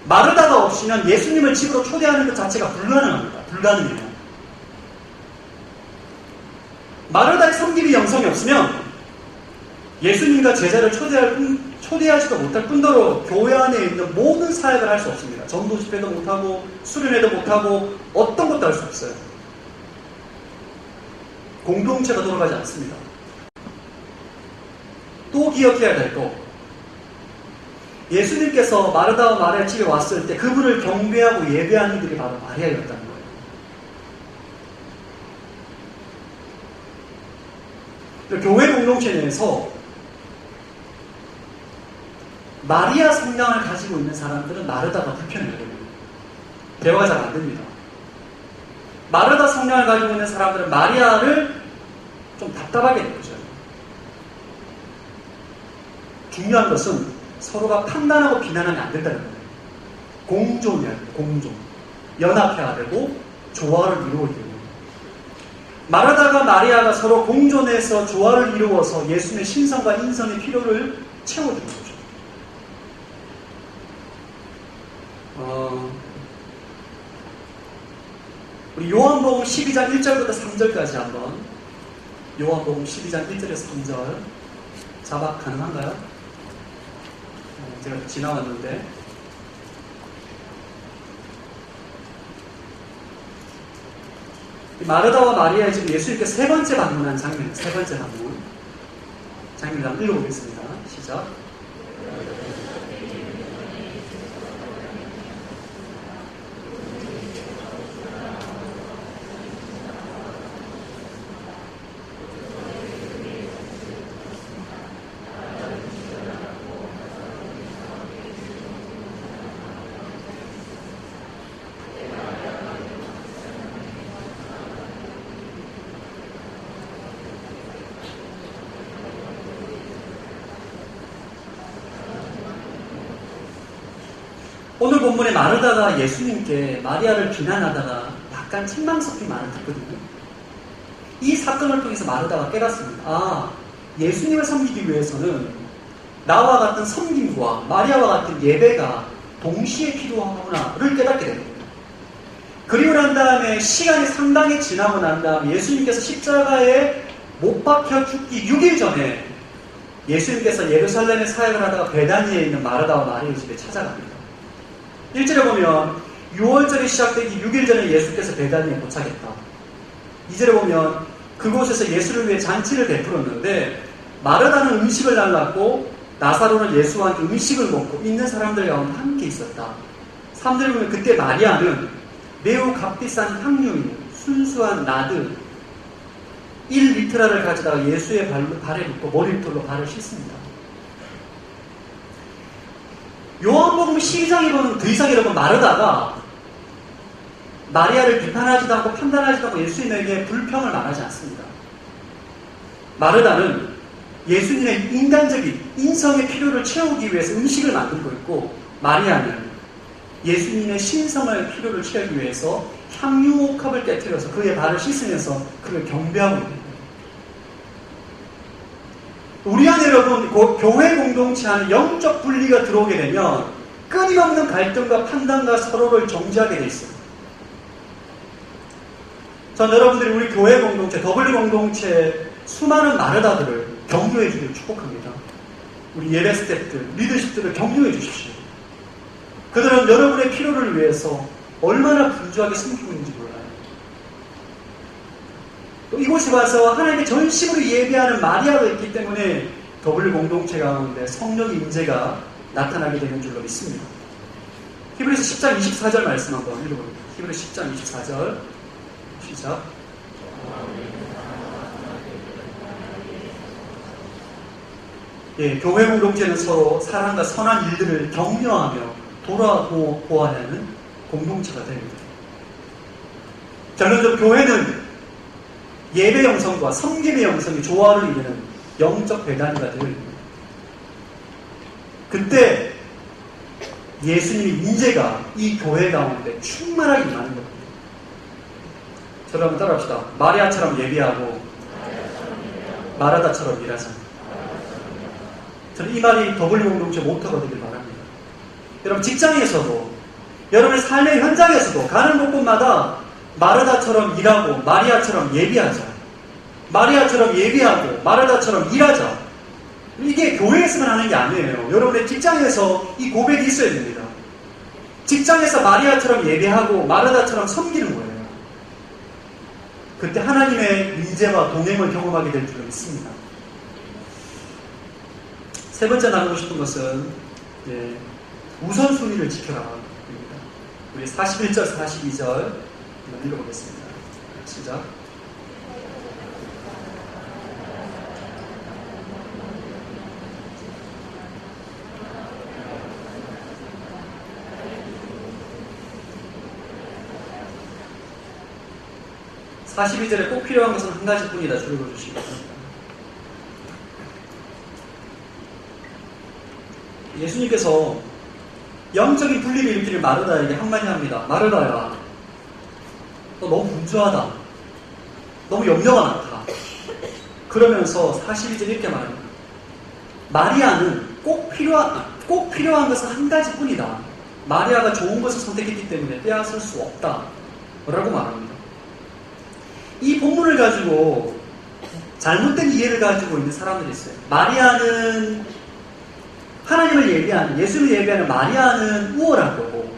S1: 마르다가 없이는 예수님을 집으로 초대하는 것 자체가 불가능합니다. 불가능해요. 마르다의 섬김이 영성이 없으면 예수님과 제자를 초대하지도 못할 뿐더러 교회 안에 있는 모든 사역을 할 수 없습니다. 전도 집회도 못하고 수련회도 못하고 어떤 것도 할 수 없어요. 공동체가 돌아가지 않습니다. 또 기억해야 될 거, 예수님께서 마르다와 마리아 집에 왔을 때 그분을 경배하고 예배하는 이들이 바로 마리아였다는 거예요. 교회 공동체 내에서 마리아 성향을 가지고 있는 사람들은 마르다가 불편해요. 대화가 잘 안 됩니다. 마르다 성향을 가지고 있는 사람들은 마리아를 좀 답답하게 느껴져요. 중요한 것은 서로가 판단하고 비난하면 안 된다는 거예요. 공존해야 돼요. 공존. 연합해야 되고 조화를 이루어야 돼요. 마르다가 마리아가 서로 공존해서 조화를 이루어서 예수님의 신성과 인성의 필요를 채워주는 거죠. 우리 요한복음 12장 1절부터 3절까지 한번, 요한복음 12장 1절에서 3절 자막 가능한가요? 제가 지나왔는데, 마르다와 마리아의 지금 예수님께서 세 번째 방문한 장면, 세 번째 방문 장면을 한번 읽어보겠습니다. 시작. 오늘 본문에 마르다가 예수님께 마리아를 비난하다가 약간 책망 섞인 말을 듣거든요. 이 사건을 통해서 마르다가 깨닫습니다. 예수님을 섬기기 위해서는 나와 같은 섬김과 마리아와 같은 예배가 동시에 필요하구나를 깨닫게 됩니다. 그리고 난 다음에 시간이 상당히 지나고 난 다음에 예수님께서 십자가에 못 박혀 죽기 6일 전에 예수님께서 예루살렘에 사역을 하다가 베다니에 있는 마르다와 마리아의 집에 찾아갑니다. 1절에 보면 6월절이 시작되기 6일 전에 예수께서 베다니에 도착했다. 2절에 보면 그곳에서 예수를 위해 잔치를 베풀었는데 마르다는 음식을 달랐고 나사로는 예수와 함께 음식을 먹고 있는 사람들 가운데 함께 있었다. 3절에 보면 그때 마리아는 매우 값비싼 향유인 순수한 나드 1리트라를 가져다가 예수의 발에 붓고 머리털로 발을 씻습니다. 요한복음 12장에 보면 더 이상 여러분 마르다가 마리아를 비판하지도 않고 판단하지도 않고 예수님에게 불평을 말하지 않습니다. 마르다는 예수님의 인간적인 인성의 필요를 채우기 위해서 음식을 만들고 있고, 마리아는 예수님의 신성의 필요를 채우기 위해서 향유옥합을 깨뜨려서 그의 발을 씻으면서 그를 경배하고 있는 거예요. 우리 안에 여러분 교회 공동체 안에 영적 분리가 들어오게 되면 끊임없는 갈등과 판단과 서로를 정지하게 돼 있어요. 전 여러분들이 우리 교회 공동체, 더블리 공동체의 수많은 마르다들을 격려해 주기를 축복합니다. 우리 예배 스태프들, 리더십들을 격려해 주십시오. 그들은 여러분의 필요를 위해서 얼마나 분주하게 숨기고 있는지 몰라요. 또 이곳에 와서 하나님의 전심으로 예배하는 마리아가 있기 때문에 W 공동체 가운데 성령의 임재가 나타나게 되는 줄로 믿습니다. 히브리서 10장 24절 말씀 한번 읽어볼게요. 히브리서 10장 24절 시작. 예, 교회 공동체는 서로 사랑과 선한 일들을 격려하며 돌아보아하는 공동체가 됩니다. 결론적으로 교회는 예배 영성과 섬김의 영성이 조화를 이루는 영적 배단위가 되어 있습니다. 그때 예수님의 임재가 이 교회 가운데 충만하게 임하는 겁니다. 저를 한번 따라합시다. 마리아처럼 예배하고 마라다처럼 일하자. 저는 이 말이 W 공동체 모토가 되길 바랍니다. 여러분 직장에서도 여러분의 삶의 현장에서도 가는 곳곳마다 마르다처럼 일하고 마리아처럼 예배하자. 마리아처럼 예배하고 마르다처럼 일하자. 이게 교회에서만 하는 게 아니에요. 여러분의 직장에서 이 고백이 있어야 됩니다. 직장에서 마리아처럼 예배하고 마르다처럼 섬기는 거예요. 그때 하나님의 임재와 동행을 경험하게 될 줄로 믿습니다. 세 번째 나누고 싶은 것은 우선순위를 지켜라. 우리 41절, 42절 한번 읽어보겠습니다. 시작. (42절에) 꼭 필요한 것은 한 가지뿐이다. 줄여주시기 바랍니다. 예수님께서 영적인 분리를 일으키는 마르다에게 한마디 합니다. 마르다야, 너 너무 분주하다. 너무 염려가 많다. 그러면서 42절 이렇게 말합니다. 마리아는 꼭 필요한 것은 한 가지뿐이다. 마리아가 좋은 것을 선택했기 때문에 빼앗을 수 없다. 라고 말합니다. 이 본문을 가지고 잘못된 이해를 가지고 있는 사람들이 있어요. 마리아는 하나님을 예배하는, 예수를 예배하는 마리아는 우월한 거고,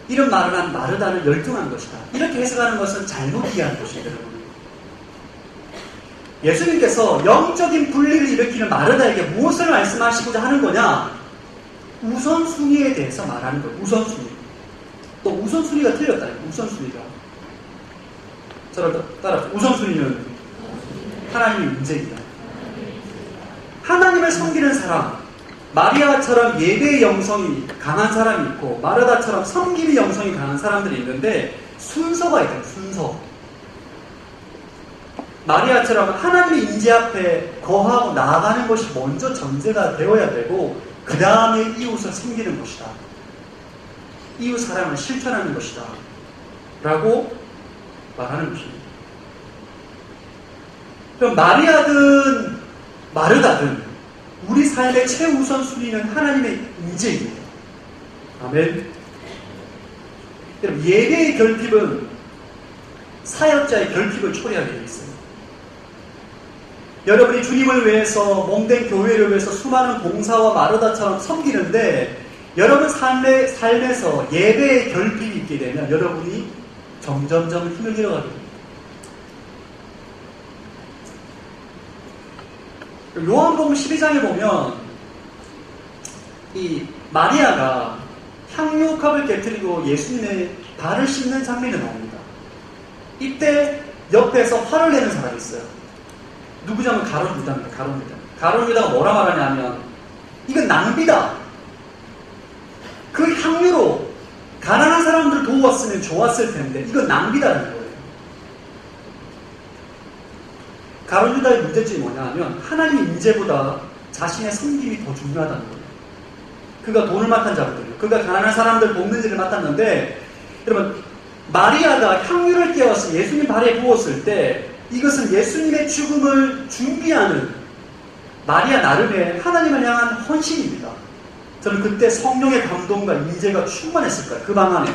S1: 이런 말을 한 마르다는 열등한 것이다. 이렇게 해석하는 것은 잘못 이해한 것입니다, 여러분. 예수님께서 영적인 분리를 일으키는 마르다에게 무엇을 말씀하시고자 하는 거냐? 우선순위에 대해서 말하는 거예요. 우선순위. 또 우선순위가 틀렸다. 우선순위가. 저를 따라합시다. 우선순위는 하나님의 임재입니다. 하나님을 섬기는 사람, 마리아처럼 예배의 영성이 강한 사람이 있고 마르다처럼 섬김의 영성이 강한 사람들이 있는데 순서가 있어요. 순서. 마리아처럼 하나님의 임재 앞에 거하고 나아가는 것이 먼저 전제가 되어야 되고 그 다음에 이웃을 섬기는 것이다. 이웃 사랑을 실천하는 것이다. 라고 말하는 것입니다. 그럼 마리아든 마르다든 우리 삶의 최우선 순위는 하나님의 임재입니다. 아멘. 여러분, 예배의 결핍은 사역자의 결핍을 초래하게 되어 있습니다. 여러분이 주님을 위해서 몸된 교회를 위해서 수많은 봉사와 마르다처럼 섬기는데 여러분 삶에서 예배의 결핍이 있게 되면 여러분이 점점점 힘을 잃어가게 됩니다. 요한복음 12장에 보면 이 마리아가 향유컵을 깨뜨리고 예수님의 발을 씻는 장면이 나옵니다. 이때 옆에서 화를 내는 사람이 있어요. 누구냐면 가룟 유다입니다. 가룟 유다가 뭐라 말하냐면 이건 낭비다. 그 향유로 가난한 사람들을 도왔으면 좋았을 텐데 이건 낭비다라는 거예요. 가룟 유다의 문제점이 뭐냐면 하나님의 임재보다 자신의 섬김이 더 중요하다는 거예요. 그가 돈을 맡은 자거든요. 그가 가난한 사람들 돕는 일을 맡았는데 여러분 마리아가 향유를 깨워서 예수님 발에 부었을 때 이것은 예수님의 죽음을 준비하는 마리아 나름의 하나님을 향한 헌신입니다. 저는 그때 성령의 감동과 인재가 충만했을 거예요. 그 방 안에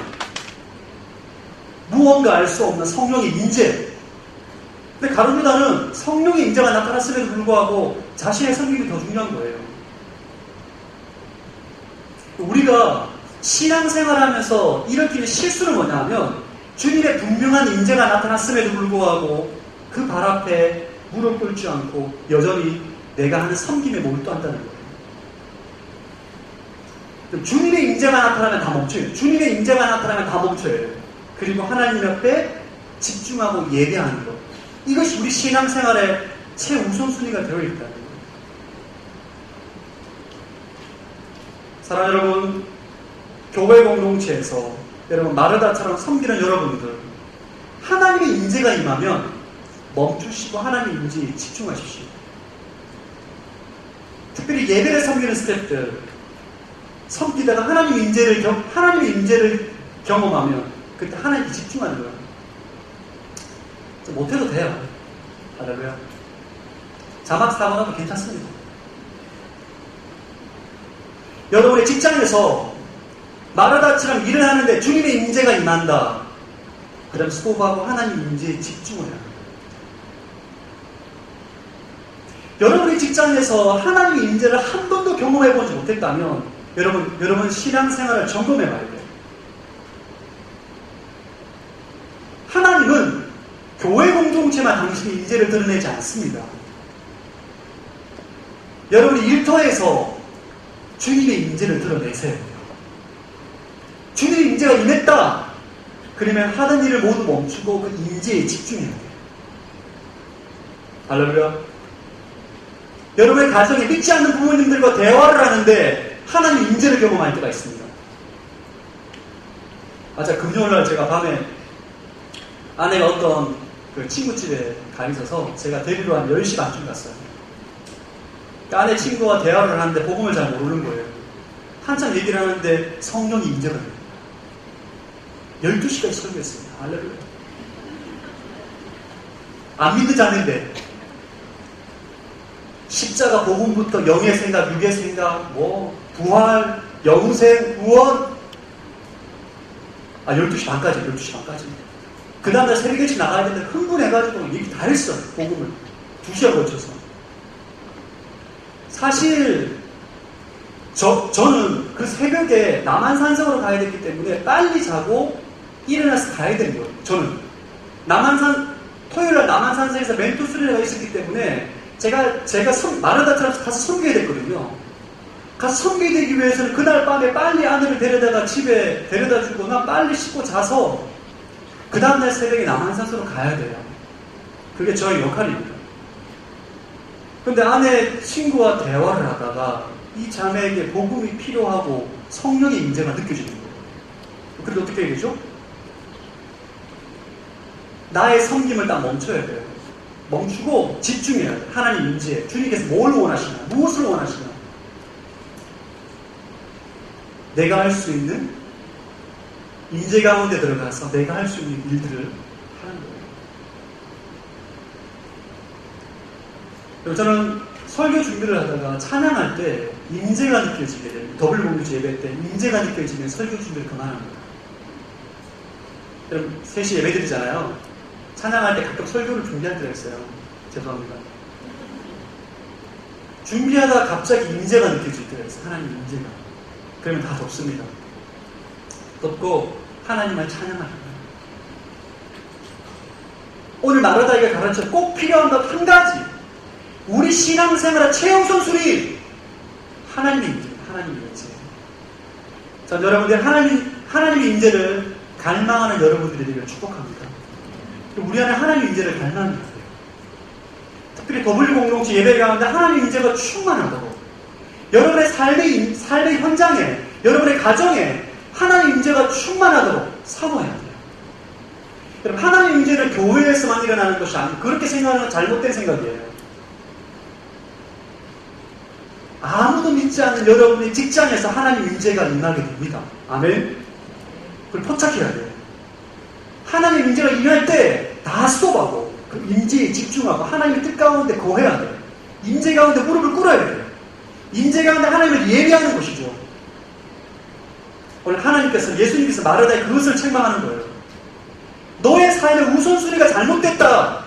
S1: 무언가 알 수 없는 성령의 인재. 근데 가룟 유다는 성령의 인재가 나타났음에도 불구하고 자신의 섬김이 더 중요한 거예요. 우리가 신앙생활하면서 일으키는 실수는 뭐냐면 주님의 분명한 인재가 나타났음에도 불구하고 그 발 앞에 무릎 꿇지 않고 여전히 내가 하는 섬김에 몰두한다는 거예요. 주님의 임재가 나타나면 다 멈춰요. 주님의 임재가 나타나면 다 멈춰요. 그리고 하나님 앞에 집중하고 예배하는 것. 이것이 우리 신앙생활의 최우선순위가 되어 있다는 거예요. 사랑하는 여러분, 교회 공동체에서 여러분 마르다처럼 섬기는 여러분들, 하나님의 임재가 임하면 멈추시고 하나님의 임재에 집중하십시오. 특별히 예배를 섬기는 스태프들, 섬기다가 하나님의 임재를 경험하면 그때 하나님께 집중하는 거예요. 못해도 돼요. 할렐루야. 자막 사고 나도 괜찮습니다. 여러분의 직장에서 마르다처럼 일을 하는데 주님의 임재가 임한다. 그 다음 수고하고 하나님 임재에 집중을 해야 합니다. 여러분의 직장에서 하나님의 임재를 한 번도 경험해보지 못했다면 여러분 신앙생활을 점검해봐야 돼요. 하나님은 교회 공동체만 당신의 임재를 드러내지 않습니다. 여러분이 일터에서 주님의 임재를 드러내세요. 주님의 임재가 임했다. 그러면 하던 일을 모두 멈추고 그 임재에 집중해야 돼요. 할렐루야. 여러분의 가정에 믿지 않는 부모님들과 대화를 하는데 하나님 임재를 경험할 때가 있습니다. 금요일날 제가 밤에 아내가 어떤 그 친구 집에 가 있어서 제가 데리러 한 10시 반쯤 갔어요. 아내 친구와 대화를 하는데 복음을 잘 모르는 거예요. 한참 얘기를 하는데 성령이 임재가 돼요. 12시까지 설교했습니다. 할렐루야. 안 믿는 자인데 십자가 복음부터 영의 생각, 육의 생각, 부활, 영생, 구원. 12시 반까지. 그 다음날 새벽 일찍 나가야 되는데 흥분해가지고 얘기 다 했어. 복음을 2시간 걸쳐서. 사실 저는 그 새벽에 남한산성으로 가야 됐기 때문에 빨리 자고 일어나서 가야 되는 거예요. 저는 토요일날 남한산성에서 멘토 수련회가 있었기 때문에 제가 마르다처럼 가서 섬겨야 됐거든요. 가서 섬기게 되기 위해서는 그날 밤에 빨리 아내를 데려다가 집에 데려다주고 난 빨리 씻고 자서 그 다음날 새벽에 남한산성으로 가야 돼요. 그게 저의 역할입니다. 근데 아내 친구와 대화를 하다가 이 자매에게 복음이 필요하고 성령의 임재가 느껴지는 거예요. 그래도 어떻게 해야 되죠? 나의 섬김을 딱 멈춰야 돼요. 멈추고 집중해야 돼요. 하나님 임재, 주님께서 뭘 원하시나, 무엇을 원하시나. 내가 할 수 있는 임재 가운데 들어가서 내가 할 수 있는 일들을 하는 거예요. 저는 설교 준비를 하다가 찬양할 때 임재가 느껴지게 됩니다. 더블 공유주 예배 때 임재가 느껴지면 설교 준비를 그만합니다. 여러분 3시 예배 드리잖아요. 찬양할 때 가끔 설교를 준비할 때가 있어요. 죄송합니다. 준비하다가 갑자기 임재가 느껴질 때가 있어요. 하나님 임재가. 그러면 다 덥습니다. 덥고 하나님을 찬양합니다. 오늘 마르다에게 가르쳐 꼭 필요한 것 한 가지. 우리 신앙생활의 최우선순위 하나님의 임재. 하나님의 임재. 전 여러분들 하나님의 임재를 갈망하는 여러분들이 되기를 축복합니다. 우리 안에 하나님의 임재를 갈망해야 돼요. 특별히 더블유 공동체 예배 가운데 하나님의 임재가 충만하다고. 여러분의 삶의 현장에, 여러분의 가정에 하나님의 임재가 충만하도록 사모해야 돼요. 여러분, 하나님의 임재는 교회에서만 일어나는 것이 아니고 그렇게 생각하는 건 잘못된 생각이에요. 아무도 믿지 않는 여러분의 직장에서 하나님의 임재가 임하게 됩니다. 아멘. 그걸 포착해야 돼요. 하나님의 임재가 임할 때 다 스톱하고 그 임재에 집중하고 하나님의 뜻 가운데 거해야 돼요. 임재 가운데 무릎을 꿇어야 돼요. 임재 가운데 하나님을 예배하는 것이죠. 오늘 예수님께서 마르다에 그것을 책망하는 거예요. 너의 삶의 우선순위가 잘못됐다.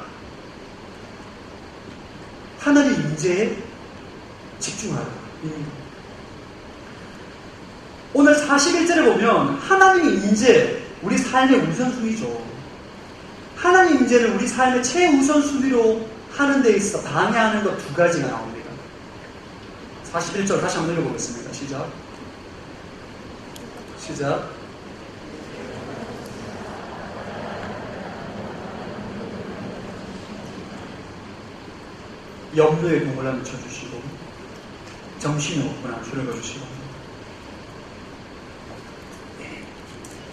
S1: 하나님의 임재에 집중하라. 오늘 41절에 보면 하나님의 임재, 우리 삶의 우선순위죠. 하나님 임재를 우리 삶의 최우선순위로 하는 데 있어 방해하는 것 두 가지가 나옵니다. 41절 다시 한번 읽어보겠습니다. 시작. 염려에 동을 쳐주시고 정신이 없구나 줄여주시고.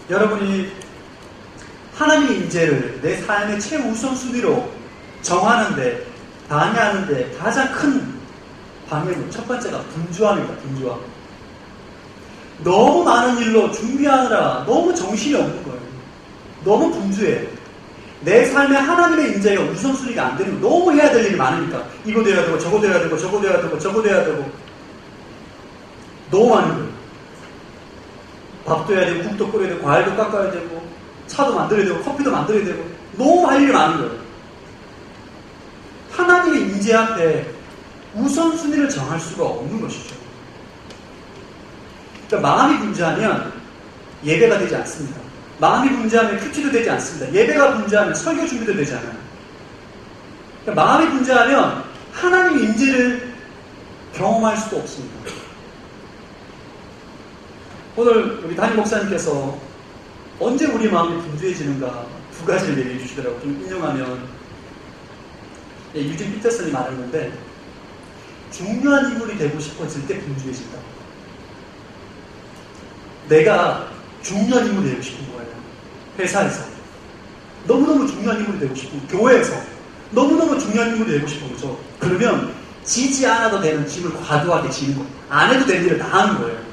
S1: 여러분이 하나님의 임재를 내 삶의 최우선순위로 정하는데 방해하는데 가장 큰 방해는 첫 번째가 분주함입니다. 분주함. 너무 많은 일로 준비하느라 너무 정신이 없는 거예요. 너무 분주해. 내 삶에 하나님의 임재가 우선순위가 안 되는 거. 너무 해야 될 일이 많으니까 이거 돼야 되고 저거 돼야 되고 저거 돼야 되고 저거 돼야 되고 너무 많은 거예요. 밥도 해야 되고 국도 끓여야 되고 과일도 깎아야 되고 차도 만들어야 되고 커피도 만들어야 되고 너무 할 일이 많은 거예요. 하나님의 임재 앞에 우선순위를 정할 수가 없는 것이죠. 그러니까 마음이 분주하면 예배가 되지 않습니다. 마음이 분주하면 큐티도 되지 않습니다. 예배가 분주하면 설교 준비도 되지 않아요. 그러니까 마음이 분주하면 하나님의 임재를 경험할 수도 없습니다. 오늘 우리 담임 목사님께서 언제 우리 마음이 분주해지는가 두 가지를 얘기해 주시더라고요. 좀 인용하면 유진 피터슨이 말했는데 중요한 인물이 되고 싶어질 때 분주해진다. 내가 중요한 인물이 되고 싶은 거예요. 회사에서 너무너무 중요한 인물이 되고 싶고 교회에서 너무너무 중요한 인물이 되고 싶은 거죠. 그러면 지지 않아도 되는 짐을 과도하게 지는 거예요. 안 해도 되는 일을 다 하는 거예요.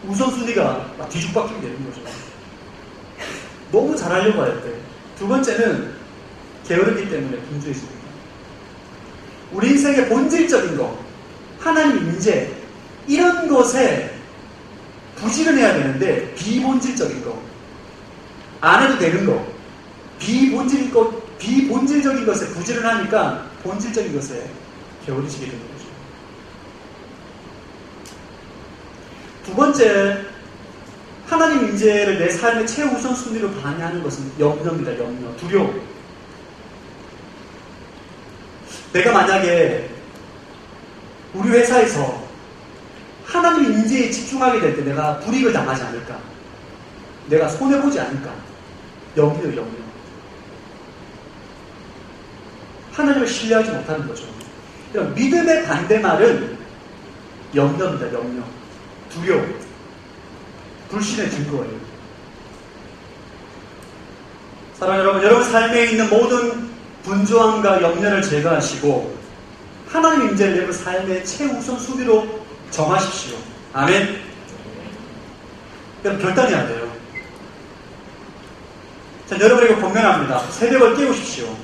S1: 우선순위가 막 뒤죽박죽이 되는 거죠. 너무 잘하려고 할 때. 두 번째는 게으르기 때문에 분주해집니다. 우리 인생의 본질적인 것, 하나님 임재, 이런 것에 부지런해야 되는데 비본질적인 것, 안 해도 되는 것, 비본질적인 것에 부지런하니까 본질적인 것에 게으르시게 되는 거죠. 두 번째, 하나님 임재를 내 삶의 최우선 순위로 방해하는 것은 염려입니다. 염려, 두려움. 내가 만약에 우리 회사에서 하나님 임재에 집중하게 될 때 내가 불이익을 당하지 않을까? 내가 손해보지 않을까? 염려. 하나님을 신뢰하지 못하는 거죠. 그럼 믿음의 반대말은 염려입니다. 염려. 두려움. 불신의 증거예요. 사랑하는 여러분, 여러분 삶에 있는 모든 분주함과 염려를 제거하시고 하나님 임재를 여러분 삶의 최우선 순위로 정하십시오. 아멘. 그럼 결단해야 돼요. 자, 여러분에게 권면합니다. 새벽을 깨우십시오.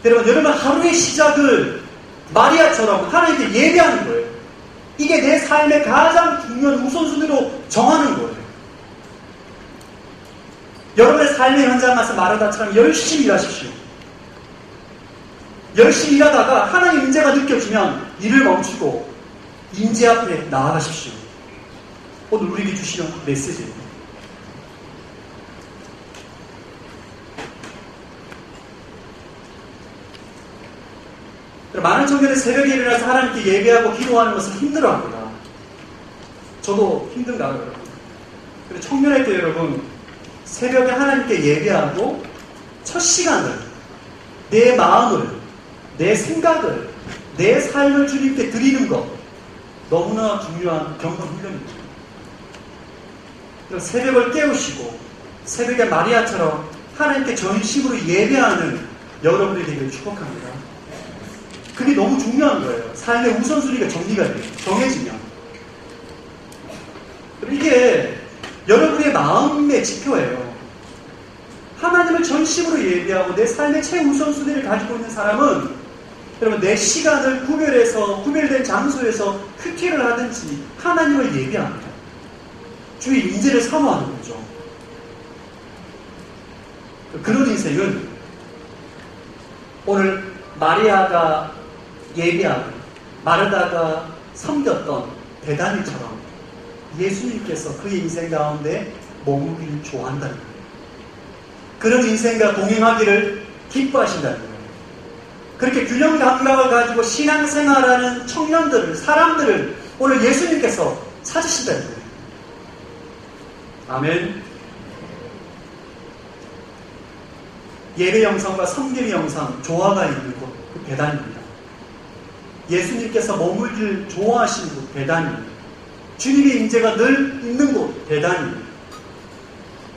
S1: 여러분 하루의 시작을 마리아처럼 하나님께 예배하는 거예요. 이게 내 삶의 가장 중요한 우선순위로 정하는 거예요. 여러분의 삶의 현장 가서 마르다처럼 열심히 일하십시오. 열심히 일하다가 하나님 임재가 느껴지면 일을 멈추고 임재 앞에 나아가십시오. 오늘 우리에게 주시는 메시지입니다. 많은 청년이 새벽에 일어나서 하나님께 예배하고 기도하는 것을 힘들어합니다. 저도 힘든가 여러분. 그리고 청년할 때 여러분 새벽에 하나님께 예배하고 첫 시간을 내 마음을 내 생각을 내 삶을 주님께 드리는 것 너무나 중요한 경건 훈련입니다. 새벽을 깨우시고 새벽에 마리아처럼 하나님께 전심으로 예배하는 여러분이 되기를 축복합니다. 그게 너무 중요한 거예요. 삶의 우선순위가 정해지면. 이게 여러분의 마음의 지표예요. 하나님을 전심으로 예배하고 내 삶의 최우선순위를 가지고 있는 사람은 여러분 내 시간을 구별된 장소에서 큐티를 하든지 하나님을 예배합니다. 주의 임재를 사모하는 거죠. 그런 인생은 오늘 마리아가 예배하고 마르다가 섬겼던 베다니처럼 예수님께서 그의 인생 가운데 머물기를 좋아한다는 거예요. 그런 인생과 동행하기를 기뻐하신다는 거예요. 그렇게 균형 감각을 가지고 신앙생활하는 청년들을, 사람들을 오늘 예수님께서 찾으신다는 거예요. 아멘. 예배 영상과 섬김의 영상, 조화가 있는 곳, 그 배단입니다. 예수님께서 머물기를 좋아하시는 곳, 배단입니다. 주님의 임재가 늘 있는 곳, 배단입니다.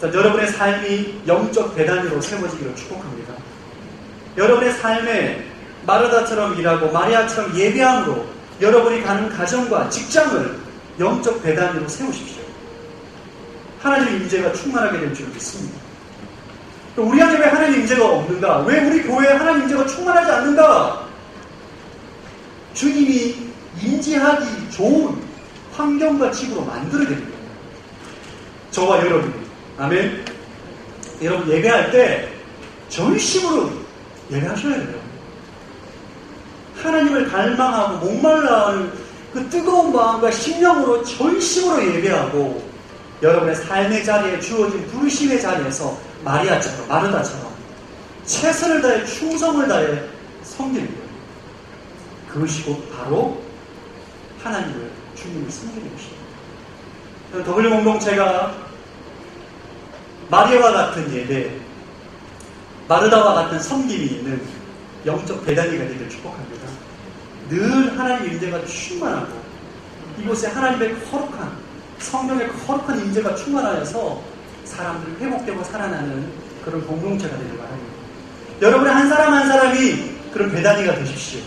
S1: 자, 여러분의 삶이 영적 배단위로 세워지기를 축복합니다. 여러분의 삶에 마르다처럼 일하고 마리아처럼 예배함으로 여러분이 가는 가정과 직장을 영적 배단위로 세우십시오. 하나님의 임재가 충만하게 될 줄 믿습니다. 우리 안에 왜 하나님의 임재가 없는가? 왜 우리 교회에 하나님의 임재가 충만하지 않는가? 주님이 임재하기 좋은 환경과 집으로 만들어야 됩니다. 저와 여러분이. 아멘. 여러분 예배할 때 전심으로 예배하셔야 돼요. 하나님을 갈망하고 목말라하는 그 뜨거운 마음과 심령으로 전심으로 예배하고 여러분의 삶의 자리에 주어진 부르심의 자리에서 마리아처럼 마르다처럼 최선을 다해 충성을 다해 섬기는 거예요. 그것이 곧 바로 하나님을 주님을 섬기는 것입니다. 더블유 공동체가 마리아와 같은 예배, 마르다와 같은 섬김이 있는 영적 배단위가 되기를 축복합니다. 늘 하나님의 임재가 충만하고 이곳에 하나님의 거룩한 성령의 거룩한 임재가 충만하여서 사람들이 회복되고 살아나는 그런 공동체가 되길 바랍니다. 여러분의 한 사람 한 사람이 그런 배단위가 되십시오.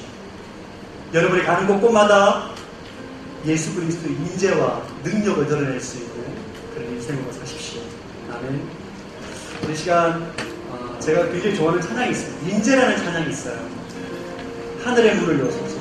S1: 여러분이 가는 곳곳마다 예수 그리스도의 임재와 능력을 드러낼 수 있는 그런 인생으로 사십시오. 아멘. 이 시간 제가 굉장히 좋아하는 찬양이 있어요. 임재라는 찬양이 있어요. 하늘의 문을 여소서.